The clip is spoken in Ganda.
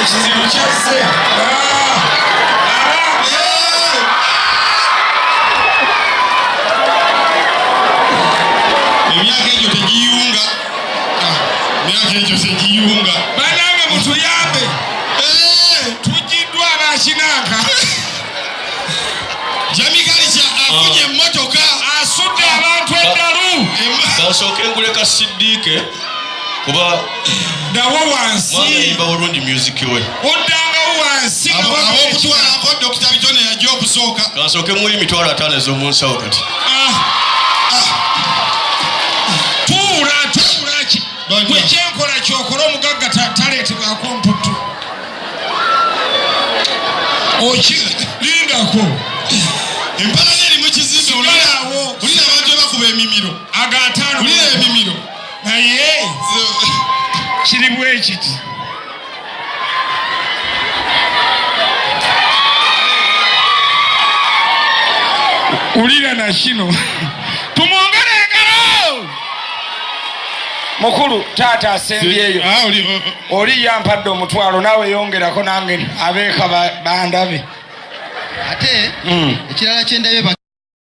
ekizibu kyase emyaka egyo tegiyunga emyaka egyo tegiyunga banange mutuyambe tujiddwa abakinanka Jamikalicha afunye emmotoka asudde abantu eddalu kasooke ngule ka siddiike kuba dawo wansi yimba bulungi music we oddangawo wansi abokutwalako Dr. Bitone yajja okusooka kasooke muli 5,000 ez'omunsawo kati tuula ki gwe kyenkola kyokola omugagga taleetebwako mputu okilindako empala eri mu kizimbe ulira abantu ebakuba emimiro agataano ulira emimiro naye kiri bwekiti ulira na kino tumwongere engalo mukulu taata asembyeyo oli yampadde omutwalo naawe yongerako nange abeeka bandabe ate ekirala kyendabye